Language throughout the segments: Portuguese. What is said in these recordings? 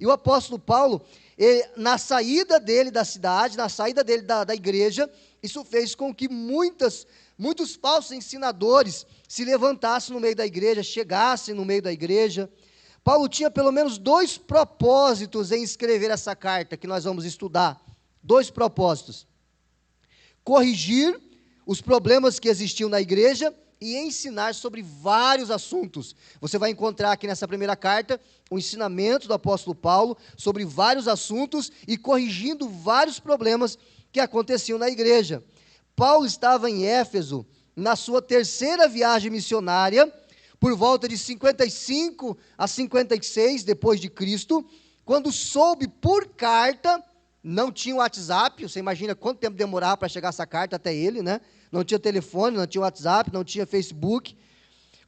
E o apóstolo Paulo, na saída dele da cidade, na saída dele da igreja, isso fez com que muitos falsos ensinadores se levantassem no meio da igreja, chegassem no meio da igreja. Paulo tinha pelo menos 2 propósitos em escrever essa carta que nós vamos estudar. 2 propósitos: corrigir os problemas que existiam na igreja e ensinar sobre vários assuntos. Você vai encontrar aqui nessa primeira carta o ensinamento do apóstolo Paulo sobre vários assuntos e corrigindo vários problemas que aconteciam na igreja. Paulo estava em Éfeso na sua 3ª viagem missionária, por volta de 55 a 56 depois de Cristo, quando soube por carta. Não tinha WhatsApp, você imagina quanto tempo demorava para chegar essa carta até ele, né? Não tinha telefone, não tinha WhatsApp, não tinha Facebook.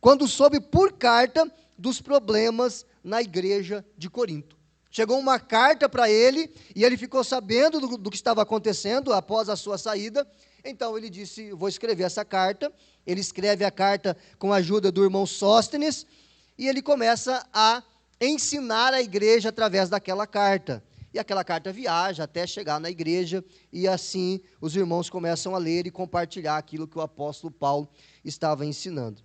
Quando soube por carta dos problemas na igreja de Corinto. Chegou uma carta para ele, e ele ficou sabendo do que estava acontecendo após a sua saída. Então ele disse: vou escrever essa carta. Ele escreve a carta com a ajuda do irmão Sóstenes, e ele começa a ensinar a igreja através daquela carta. E aquela carta viaja até chegar na igreja, e assim os irmãos começam a ler e compartilhar aquilo que o apóstolo Paulo estava ensinando.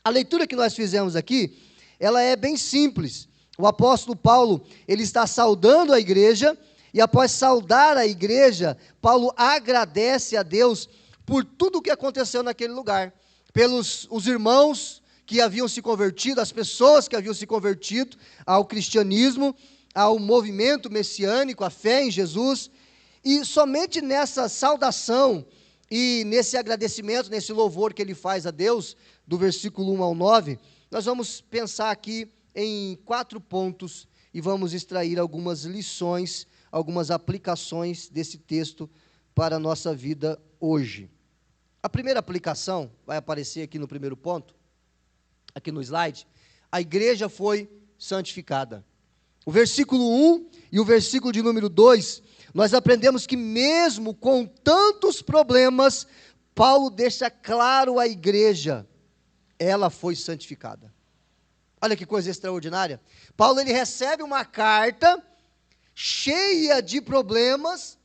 A leitura que nós fizemos aqui, ela é bem simples. O apóstolo Paulo, ele está saudando a igreja, e após saudar a igreja, Paulo agradece a Deus por tudo o que aconteceu naquele lugar, pelos os irmãos que haviam se convertido, as pessoas que haviam se convertido ao cristianismo, ao movimento messiânico, à fé em Jesus. E somente nessa saudação e nesse agradecimento, nesse louvor que ele faz a Deus, do versículo 1 ao 9, nós vamos pensar aqui em 4 pontos e vamos extrair algumas lições, algumas aplicações desse texto para a nossa vida hoje. A primeira aplicação vai aparecer aqui no primeiro ponto, aqui no slide. A igreja foi santificada. O versículo 1 e o versículo de número 2, nós aprendemos que mesmo com tantos problemas, Paulo deixa claro à igreja, ela foi santificada. Olha que coisa extraordinária. Paulo, ele recebe uma carta cheia de problemas.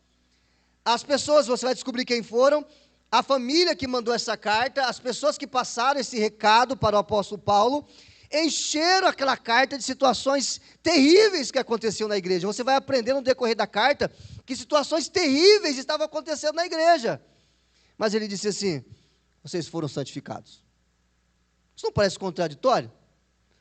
As pessoas, você vai descobrir quem foram, a família que mandou essa carta, as pessoas que passaram esse recado para o apóstolo Paulo, encheram aquela carta de situações terríveis que aconteciam na igreja. Você vai aprender no decorrer da carta que situações terríveis estavam acontecendo na igreja. Mas ele disse assim: vocês foram santificados. Isso não parece contraditório?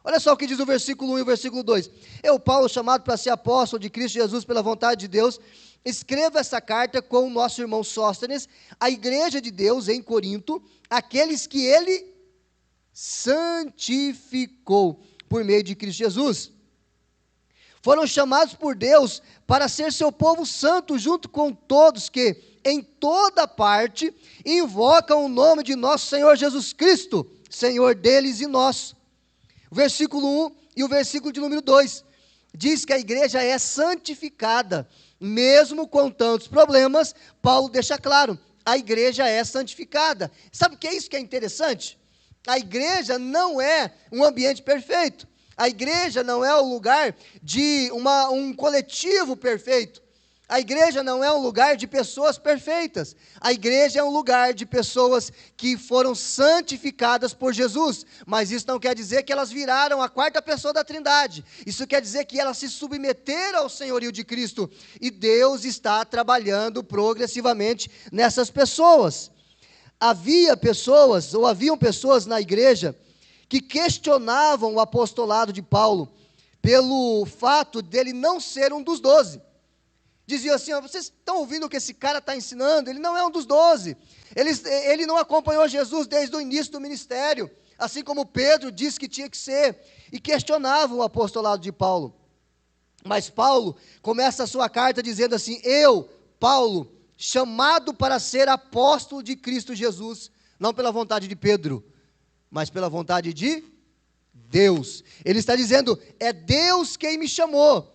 Olha só o que diz o versículo 1 e o versículo 2. Eu, Paulo, chamado para ser apóstolo de Cristo Jesus pela vontade de Deus, escrevo essa carta com o nosso irmão Sóstenes, a igreja de Deus em Corinto, aqueles que ele santificou por meio de Cristo Jesus. Foram chamados por Deus para ser seu povo santo, junto com todos que, em toda parte, invocam o nome de nosso Senhor Jesus Cristo, Senhor deles e nosso. O versículo 1 e o versículo de número 2 diz que a igreja é santificada. Mesmo com tantos problemas, Paulo deixa claro, a igreja é santificada. Sabe o que é isso que é interessante? A igreja não é um ambiente perfeito. A igreja não é o lugar de um coletivo perfeito. A igreja não é um lugar de pessoas perfeitas. A igreja é um lugar de pessoas que foram santificadas por Jesus. Mas isso não quer dizer que elas viraram a 4ª pessoa da Trindade. Isso quer dizer que elas se submeteram ao senhorio de Cristo. E Deus está trabalhando progressivamente nessas pessoas. Haviam pessoas na igreja que questionavam o apostolado de Paulo pelo fato dele não ser um dos 12. Diziam assim: vocês estão ouvindo o que esse cara está ensinando? Ele não é um dos 12. Ele não acompanhou Jesus desde o início do ministério, assim como Pedro disse que tinha que ser, e questionavam o apostolado de Paulo. Mas Paulo começa a sua carta dizendo assim: eu, Paulo, chamado para ser apóstolo de Cristo Jesus, não pela vontade de Pedro, mas pela vontade de Deus. Ele está dizendo, é Deus quem me chamou.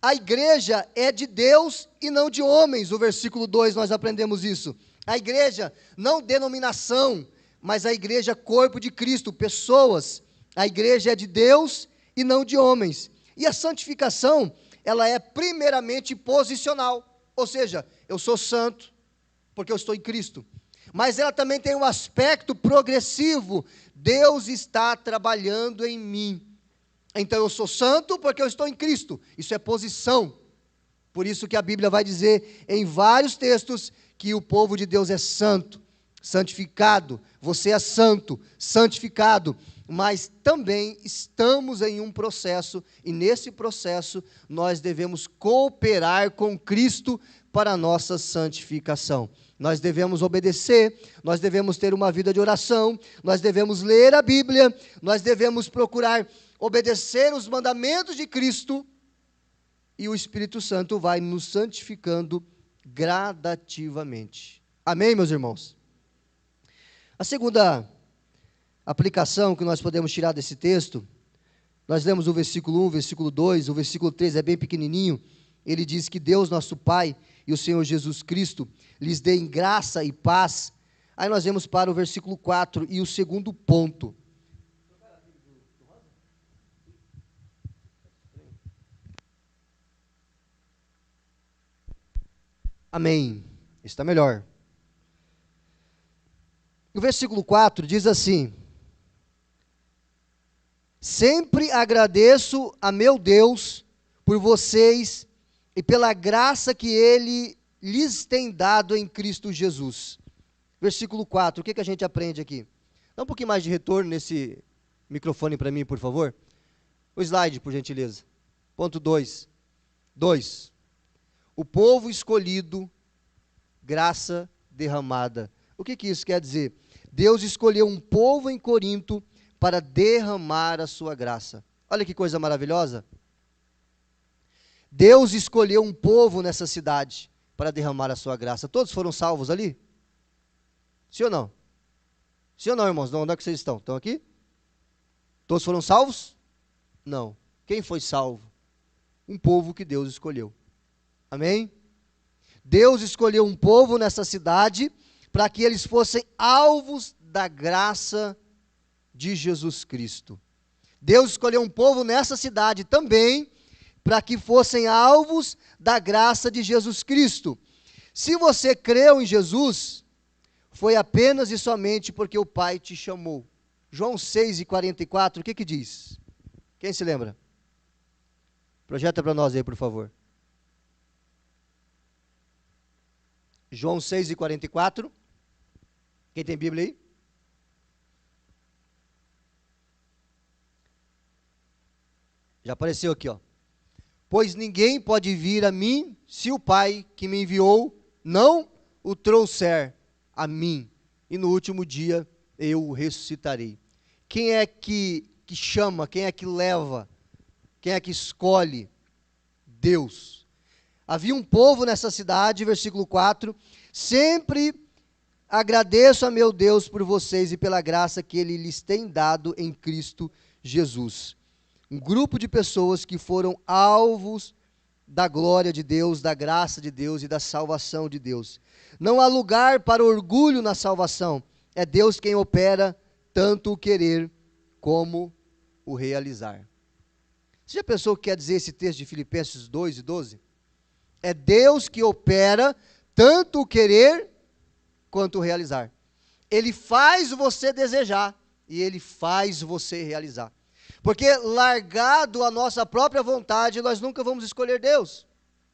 A igreja é de Deus e não de homens. O versículo 2 nós aprendemos isso. A igreja, não denominação, mas a igreja corpo de Cristo, pessoas. A igreja é de Deus e não de homens. E a santificação, ela é primeiramente posicional, ou seja, eu sou santo porque eu estou em Cristo. Mas ela também tem um aspecto progressivo. Deus está trabalhando em mim. Então eu sou santo porque eu estou em Cristo. Isso é posição. Por isso que a Bíblia vai dizer em vários textos que o povo de Deus é santo, santificado. Você é santo, santificado. Mas também estamos em um processo, e nesse processo nós devemos cooperar com Cristo para a nossa santificação. Nós devemos obedecer, nós devemos ter uma vida de oração, nós devemos ler a Bíblia, nós devemos procurar obedecer os mandamentos de Cristo, e o Espírito Santo vai nos santificando gradativamente. Amém, meus irmãos? A segunda aplicação que nós podemos tirar desse texto, nós lemos o versículo 1, o versículo 2, o versículo 3 é bem pequenininho. Ele diz que Deus, nosso Pai, e o Senhor Jesus Cristo lhes deem graça e paz. Aí nós vamos para o versículo 4 e o segundo ponto. Amém. Está melhor. O versículo 4 diz assim: sempre agradeço a meu Deus por vocês e pela graça que Ele lhes tem dado em Cristo Jesus. Versículo 4, o que a gente aprende aqui? Dá um pouquinho mais de retorno nesse microfone para mim, por favor. O slide, por gentileza. Ponto 2. 2. O povo escolhido, graça derramada. O que isso quer dizer? Deus escolheu um povo em Corinto para derramar a sua graça. Olha que coisa maravilhosa. Deus escolheu um povo nessa cidade para derramar a sua graça. Todos foram salvos ali? Sim ou não? Sim ou não, irmãos? Onde é que vocês estão? Estão aqui? Todos foram salvos? Não. Quem foi salvo? Um povo que Deus escolheu. Amém? Deus escolheu um povo nessa cidade para que eles fossem alvos da graça de Jesus Cristo. Deus escolheu um povo nessa cidade também para que fossem alvos da graça de Jesus Cristo. Se você creu em Jesus, foi apenas e somente porque o Pai te chamou. João 6,44, o que diz? Quem se lembra? Projeta para nós aí, por favor. João 6,44. Quem tem Bíblia aí? Já apareceu aqui, ó. Pois ninguém pode vir a mim se o Pai que me enviou não o trouxer a mim. E no último dia eu o ressuscitarei. Quem é que chama? Quem é que leva? Quem é que escolhe? Deus. Havia um povo nessa cidade, versículo 4, sempre agradeço a meu Deus por vocês e pela graça que Ele lhes tem dado em Cristo Jesus. Um grupo de pessoas que foram alvos da glória de Deus, da graça de Deus e da salvação de Deus. Não há lugar para orgulho na salvação. É Deus quem opera tanto o querer como o realizar. Você já pensou o que quer dizer esse texto de Filipenses 2:12? É Deus que opera tanto o querer quanto o realizar. Ele faz você desejar e Ele faz você realizar. Porque largado a nossa própria vontade, nós nunca vamos escolher Deus.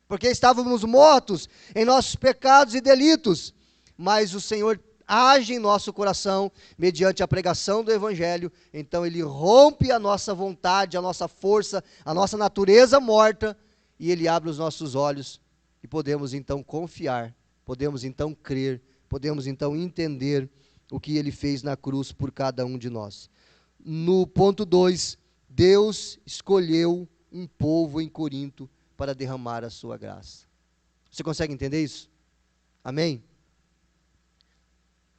Porque estávamos mortos em nossos pecados e delitos. Mas o Senhor age em nosso coração mediante a pregação do Evangelho. Então Ele rompe a nossa vontade, a nossa força, a nossa natureza morta. E Ele abre os nossos olhos e podemos então confiar, podemos então crer, podemos então entender o que Ele fez na cruz por cada um de nós. No ponto 2, Deus escolheu um povo em Corinto para derramar a sua graça. Você consegue entender isso? Amém?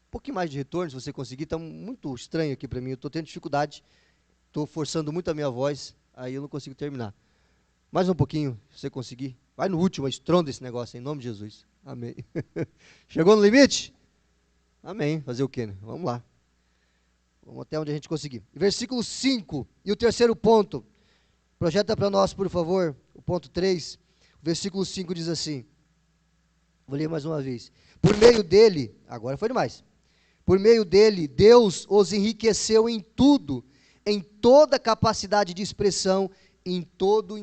Um pouquinho mais de retorno, se você conseguir. Está muito estranho aqui para mim, eu estou tendo dificuldade, estou forçando muito a minha voz, aí eu não consigo terminar. Mais um pouquinho, se você conseguir. Vai no último, estronda esse negócio, em nome de Jesus. Amém. Chegou no limite? Amém. Fazer o quê, né? Vamos lá. Vamos até onde a gente conseguir. Versículo 5, e o terceiro ponto. Projeta para nós, por favor, o ponto 3, o versículo 5 diz assim, vou ler mais uma vez. Por meio dele, agora foi demais, por meio dele, Deus os enriqueceu em tudo, em toda capacidade de expressão, em todo